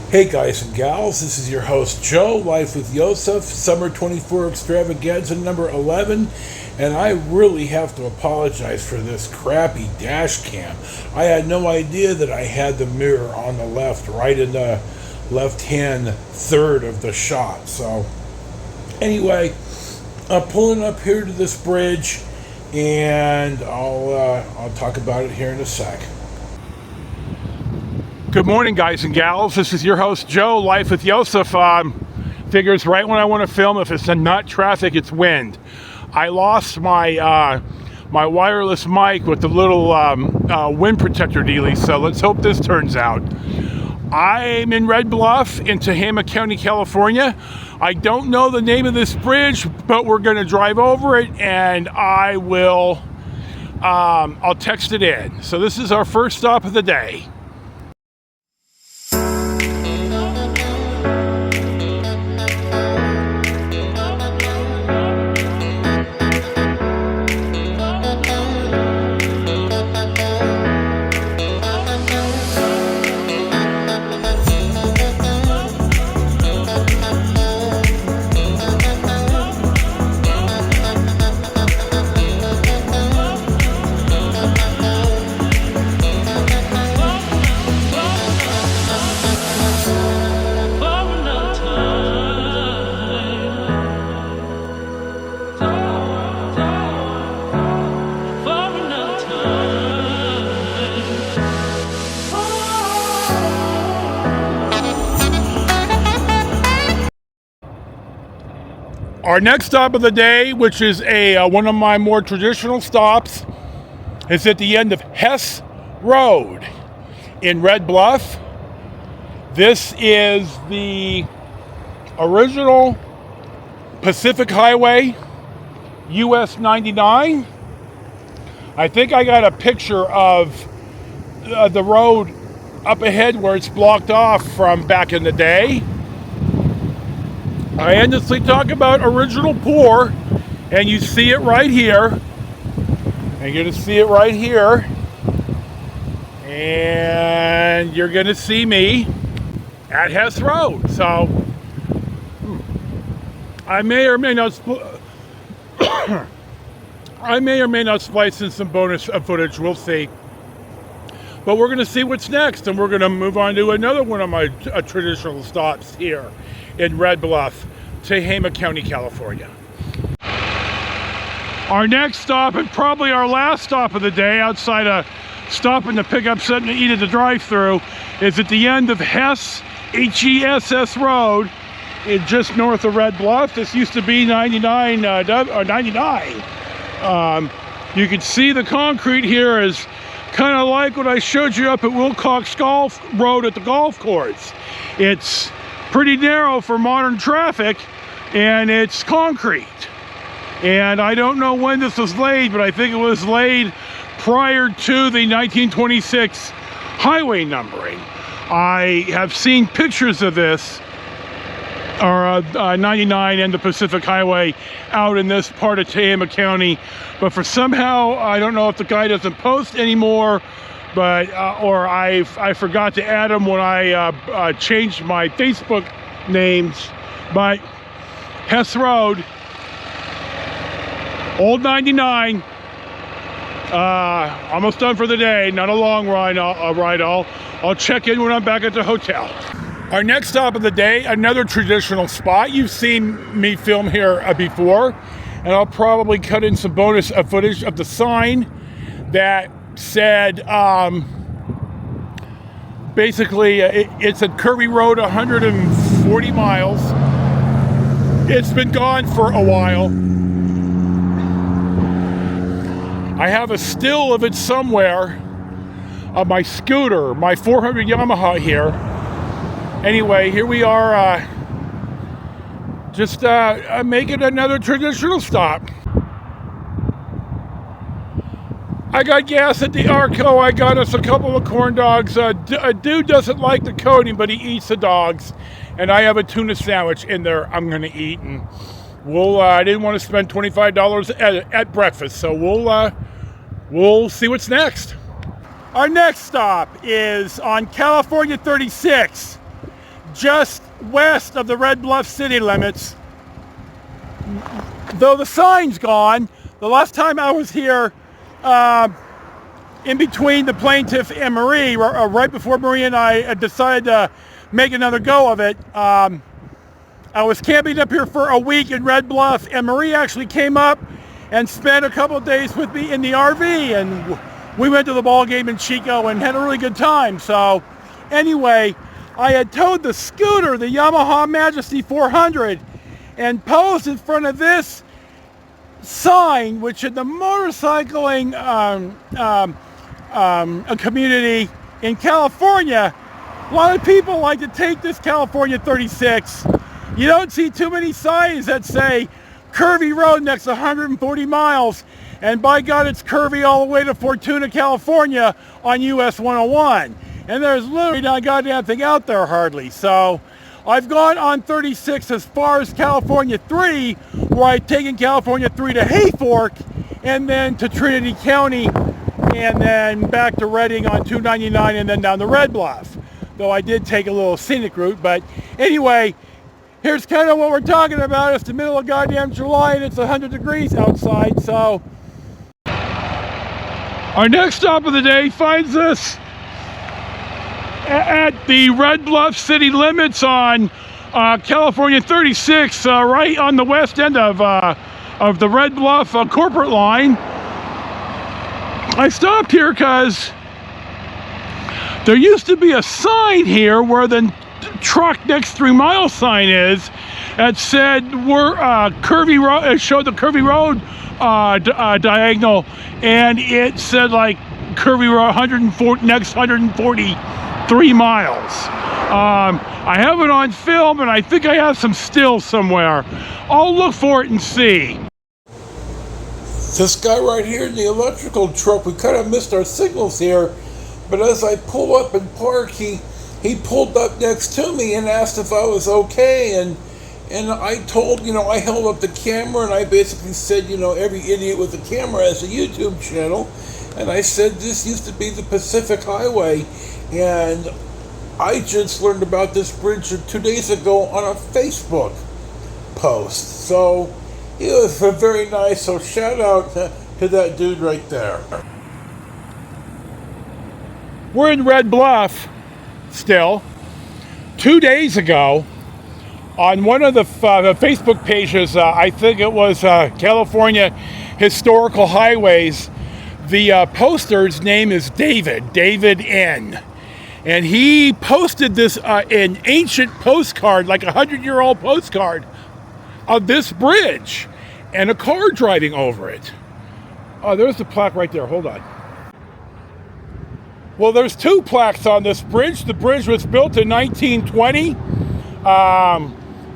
Hey guys and gals, this is your host Joe, Life with Yosef, Summer 24 Extravaganza number 11, and I really have to apologize for this crappy dash cam. I had no idea that I had the mirror on the left, right in the left-hand third of the shot. So anyway, I'm pulling up here to this bridge, and I'll talk about it here in a sec. Good morning, guys and gals. This is your host, Joe, Life with Yosef. Figures right when I want to film, if it's not traffic, it's wind. I lost my my wireless mic with the little wind protector dealie, so let's hope this turns out. I'm in Red Bluff in Tehama County, California. I don't know the name of this bridge, but we're going to drive over it, and I'll text it in. So this is our first stop of the day. Our next stop of the day, which is one of my more traditional stops, is at the end of Hess Road in Red Bluff. This is the original Pacific Highway, US 99. I think I got a picture of the road up ahead where it's blocked off from back in the day. I endlessly talk about original pour, and you see it right here. And you're going to see it right here. And you're going to see me at Hess Road. So, I may or may not splice in some bonus footage. We'll see. But we're going to see what's next, and we're going to move on to another one of my traditional stops here in Red Bluff, Tehama County, California. Our next stop, and probably our last stop of the day, outside of stopping to pick up something to eat at the drive-thru, is at the end of Hess, H-E-S-S Road, just north of Red Bluff. This used to be 99. You can see the concrete here is kind of like what I showed you up at Wilcox Golf Road at the golf course. It's pretty narrow for modern traffic, and it's concrete. And I don't know when this was laid, but I think it was laid prior to the 1926 highway numbering. I have seen pictures of this, or 99 and the Pacific Highway out in this part of Tehama County, but for somehow, I don't know if the guy doesn't post anymore, but or I forgot to add them when I changed my Facebook names. But Hess Road, Old 99, almost done for the day. Not a long ride. I'll check in when I'm back at the hotel. Our next stop of the day, another traditional spot. You've seen me film here before, and I'll probably cut in some bonus footage of the sign that said, basically, it's at Kirby Road, 140 miles. It's been gone for a while. I have a still of it somewhere on my scooter, my 400 Yamaha here. Anyway, here we are, just making another traditional stop. I got gas at the Arco. I got us a couple of corn dogs. A dude doesn't like the coating, but he eats the dogs. And I have a tuna sandwich in there I'm going to eat. And I didn't want to spend $25 at breakfast, so we'll see what's next. Our next stop is on California 36. just west of the Red Bluff city limits. Though the sign's gone, the last time I was here, in between the plaintiff and Marie, right before Marie and I decided to make another go of it, I was camping up here for a week in Red Bluff, and Marie actually came up and spent a couple of days with me in the RV, and we went to the ball game in Chico and had a really good time. So anyway, I had towed the scooter, the Yamaha Majesty 400, and posed in front of this sign, which in the motorcycling a community in California, a lot of people like to take this California 36. You don't see too many signs that say curvy road next 140 miles, and by God, it's curvy all the way to Fortuna, California on US 101. And there's literally not a goddamn thing out there hardly. So I've gone on 36 as far as California 3, where I've taken California 3 to Hayfork, and then to Trinity County, and then back to Redding on 299, and then down to Red Bluff. Though I did take a little scenic route, but anyway, here's kind of what we're talking about. It's the middle of goddamn July, and it's 100 degrees outside, so. Our next stop of the day finds us at the Red Bluff city limits on California 36, right on the west end of the Red Bluff corporate line. I stopped here because there used to be a sign here where the truck next 3 mile sign is that said we're curvy road. It showed the curvy road diagonal, and it said like curvy road 140 next 143 miles. I have it on film, and I think I have some stills somewhere. I'll look for it and see. This guy right here in the electrical truck, we kind of missed our signals here, but as I pull up and park, he pulled up next to me and asked if I was okay, and I told, I held up the camera, and I basically said, every idiot with a camera has a YouTube channel, and I said this used to be the Pacific Highway, and I just learned about this bridge 2 days ago on a Facebook post. So it was very nice. So shout out to that dude right there. We're in Red Bluff still. 2 days ago, on one of the Facebook pages, I think it was California Historical Highways, the poster's name is David N. And he posted this, an ancient postcard, like 100-year-old postcard of this bridge and a car driving over it. Oh, there's the plaque right there. Hold on. Well, there's 2 plaques on this bridge. The bridge was built in 1920.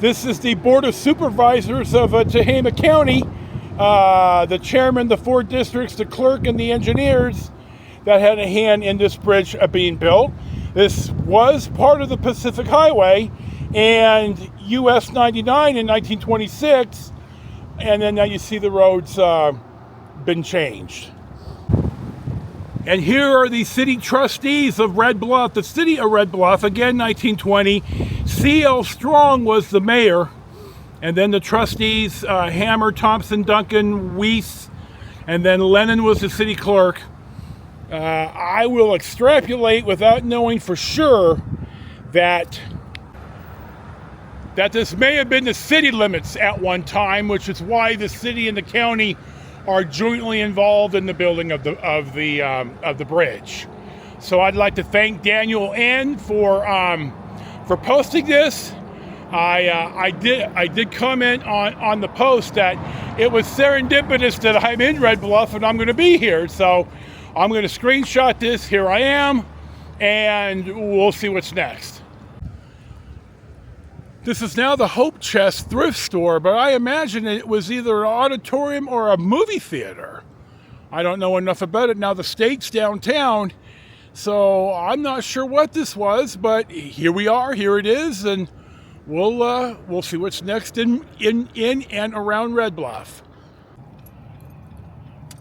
This is the Board of Supervisors of Tehama County, the chairman, the 4 districts, the clerk, and the engineers that had a hand in this bridge being built. This was part of the Pacific Highway and US 99 in 1926, and then now you see the roads been changed. And here are the city trustees of Red Bluff, the city of Red Bluff, again 1920. C.L. Strong was the mayor, and then the trustees, Hammer, Thompson, Duncan, Weiss, and then Lennon was the city clerk. I will extrapolate without knowing for sure that this may have been the city limits at one time, which is why the city and the county are jointly involved in the building of the bridge. So I'd like to thank Daniel N. for posting this. I did comment on the post that it was serendipitous that I'm in Red Bluff and I'm going to be here. So I'm going to screenshot this. Here I am, and we'll see what's next. This is now the Hope Chest thrift store, but I imagine it was either an auditorium or a movie theater. I don't know enough about it. Now the state's downtown, so I'm not sure what this was, but here we are. Here it is, and we'll see what's next in and around Red Bluff.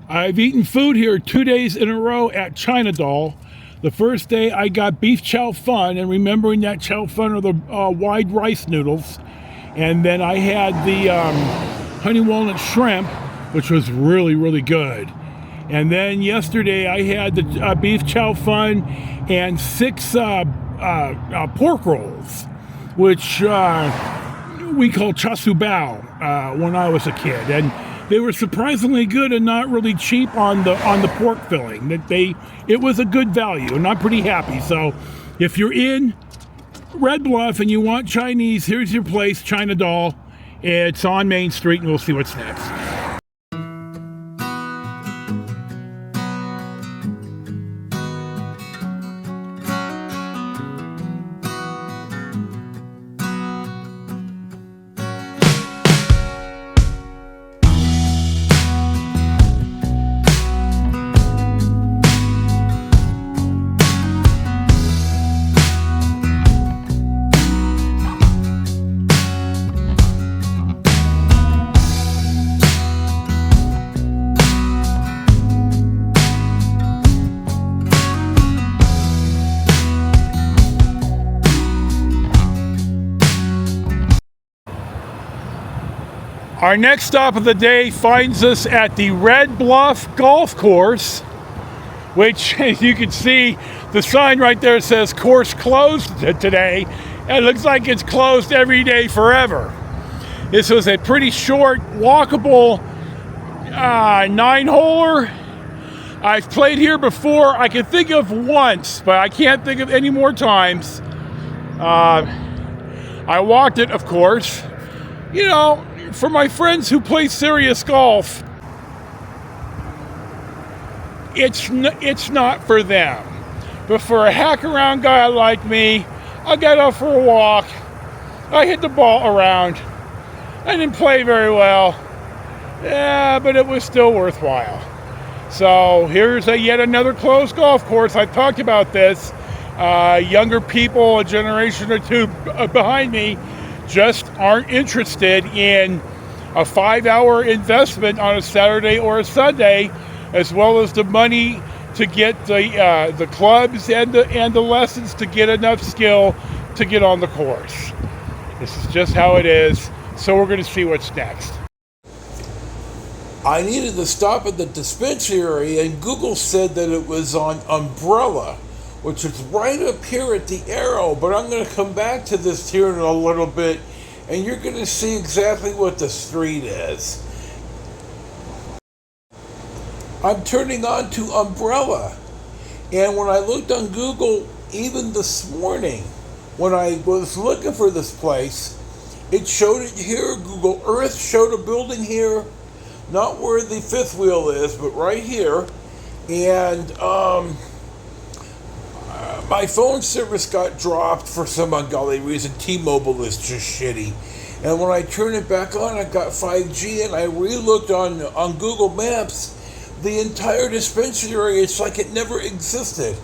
I've eaten food here 2 days in a row at China Doll. The first day I got beef chow fun, and remembering that chow fun are the wide rice noodles. And then I had the honey walnut shrimp, which was really, really good. And then yesterday I had the beef chow fun and 6 pork rolls, which we call chasu bao when I was a kid. And they were surprisingly good and not really cheap on the pork filling. It was a good value, and I'm pretty happy. So if you're in Red Bluff and you want Chinese, here's your place, China Doll. It's on Main Street, and we'll see what's next. Our next stop of the day finds us at the Red Bluff Golf Course, which, as you can see, the sign right there says course closed today. It looks like it's closed every day forever. This was a pretty short, walkable 9-holer. I've played here before. I can think of once, but I can't think of any more times. I walked it, of course. You know, for my friends who play serious golf, it's not for them. But for a hack-around guy like me, I got out for a walk. I hit the ball around. I didn't play very well. Yeah, but it was still worthwhile. So here's yet another closed golf course. I've talked about this. Younger people, a generation or two behind me, just aren't interested in a 5-hour investment on a Saturday or a Sunday, as well as the money to get the clubs and the lessons to get enough skill to get on the course. This is just how it is. So we're going to see what's next. I needed to stop at the dispensary, and Google said that it was on Umbrella, which is right up here at the arrow, but I'm going to come back to this here in a little bit, and you're going to see exactly what the street is. I'm turning on to Umbrella, and when I looked on Google, even this morning, when I was looking for this place, it showed it here. Google Earth showed a building here, not where the fifth wheel is, but right here, and my phone service got dropped for some ungodly reason. T-Mobile is just shitty. And when I turned it back on, I got 5G, and I re-looked on Google Maps. The entire dispensary, it's like it never existed.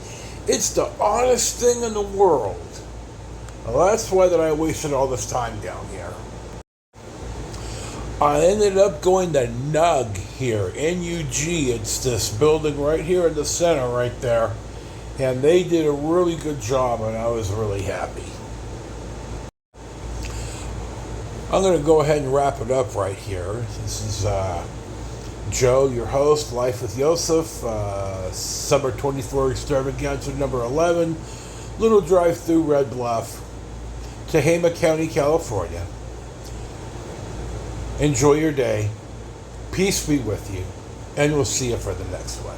It's the oddest thing in the world. Well, that's why that I wasted all this time down here. I ended up going to NUG here, N-U-G. It's this building right here in the center right there. And they did a really good job, and I was really happy. I'm going to go ahead and wrap it up right here. This is Joe, your host, Life with Yosef, Summer 24 Extravaganza number 11, Little Drive-Through Red Bluff, Tehama County, California. Enjoy your day. Peace be with you, and we'll see you for the next one.